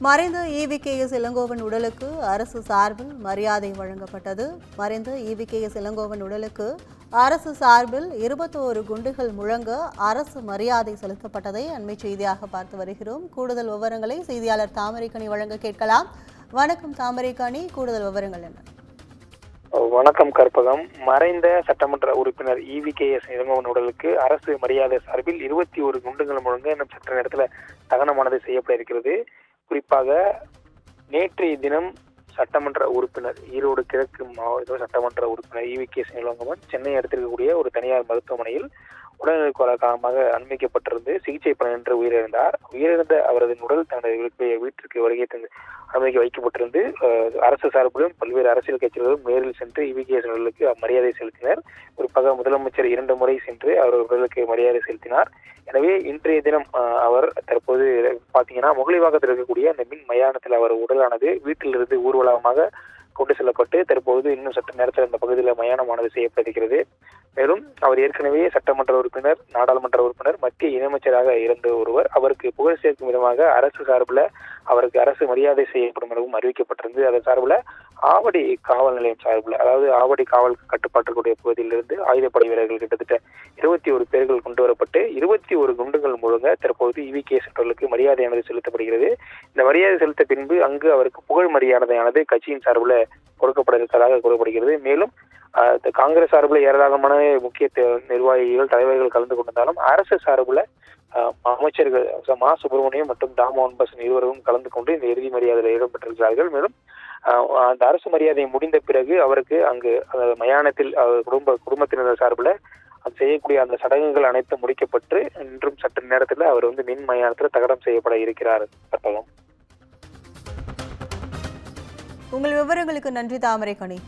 மறைந்த ஈவிகேஎஸ் இளங்கோவன் உடலுக்கு அரசு சார்பில் மரியாதை வழங்கப்பட்டது. மறைந்த ஈவிகேஎஸ் இளங்கோவன் உடலுக்கு அரசு சார்பில் 21 குண்டுகள் முழங்க அரசு மரியாதை செலுத்தப்பட்டதை அண்மை செய்தியாக பார்த்து வருகிறோம். கூடுதல் விவரங்களை செய்தியாளர் தாமரைக்கனி வழங்க கேட்கலாம். வணக்கம் தாமரைக்கனி, கூடுதல் விவரங்கள் என்ன? வணக்கம் கற்பகம். மறைந்த சட்டமன்ற உறுப்பினர் ஈவிகேஎஸ் இளங்கோவன் உடலுக்கு அரசு மரியாதை சார்பில் 21 குண்டுகள் முழங்க இன்னும் சற்று நேரத்தில் தகனமானது செய்யப்பட இருக்கிறது. குறிப்பாக நேற்றைய தினம் சட்டமன்ற உறுப்பினர் ஈரோடு கிழக்கு மாவட்ட சட்டமன்ற உறுப்பினர் ஈவிகேஎஸ் இளங்கோவன் சென்னை அடுத்திருக்கக்கூடிய ஒரு தனியார் மருத்துவமனையில் உடல்நலக் காரணமாக அனுமதிக்கப்பட்டிருந்து சிகிச்சை பலனின்றி உயிரிழந்தார். உயிரிழந்த அவரது உடல் தனது வீட்டிற்கு வருகை தந்து அனுமதி வைக்கப்பட்டிருந்து அரசு சார்பிலும் பல்வேறு அரசியல் கட்சிகளும் நேரில் சென்று ஈவிகேஎஸ் உடலுக்கு மரியாதை செலுத்தினர். குறிப்பாக முதலமைச்சர் 2 முறை சென்று அவர் உடலுக்கு மரியாதை செலுத்தினார். எனவே இன்றைய தினம் அவர் தற்போது பாத்தீங்கன்னா முகலிவாக்கத்தில் இருக்கக்கூடிய அந்த மின் மயானத்தில் அவர் உடலானது வீட்டிலிருந்து ஊர்வலமாக கொண்டு செல்லப்பட்டு தற்போது இன்னும் சற்று நேரத்தில் இந்த பகுதியில் மயானமானது செய்யப்படுகிறது. மேலும் அவர் ஏற்கனவே சட்டமன்ற உறுப்பினர், நாடாளுமன்ற உறுப்பினர், மத்திய இணையமைச்சராக இருந்த ஒருவர். அவருக்கு புகழ் சேர்க்கும் விதமாக அரசு சார்பில் அவருக்கு அரசு மரியாதை செய்யப்படும் எனவும் அறிவிக்கப்பட்டிருந்து அதன் சார்பில் ஆவடி காவல் நிலையம் சார்பில், அதாவது ஆவடி காவல் கட்டுப்பாட்டுக்கூடிய பகுதியிலிருந்து ஆயுதப்படை வீரர்கள் கிட்டத்தட்ட 21 பேர்கள் கொண்டு வரப்பட்டு 21 குண்டுகள் முழங்க தற்போது ஈவிகேஎஸ் உடலுக்கு மரியாதையானது செலுத்தப்படுகிறது. இந்த மரியாதை செலுத்த பின்பு அங்கு அவருக்கு புகழ் மரியாதையானது கட்சியின் சார்பில் கொடுக்கப்பட இருக்கிறதாக கூறப்படுகிறது. மேலும் காங்கிரஸ் சார்பில் ஏராளமான முக்கிய நிர்வாகிகள், தலைவர்கள் கலந்து கொண்டிருந்தாலும் அரசு சார்பில் அமைச்சர்கள் மா சுப்பிரமணியம் மற்றும் மோகன் பசன் இருவரும் கலந்து கொண்டு இந்த இறுதி மரியாதையில் இடம்பெற்றிருக்கிறார்கள். மேலும் அந்த அரசு மரியாதை முடிந்த பிறகு அவருக்கு அங்கு மயானத்தில் குடும்பத்தினர் சார்பில் செய்யக்கூடிய அந்த சடங்குகள் அனைத்தும் முடிக்கப்பட்டு இன்றும் சற்று நேரத்தில் அவர் மின் மயானத்தில் தகனம் செய்யப்பட இருக்கிறார். உங்கள் விவரங்களுக்கு நன்றி தாமரைக்கனி.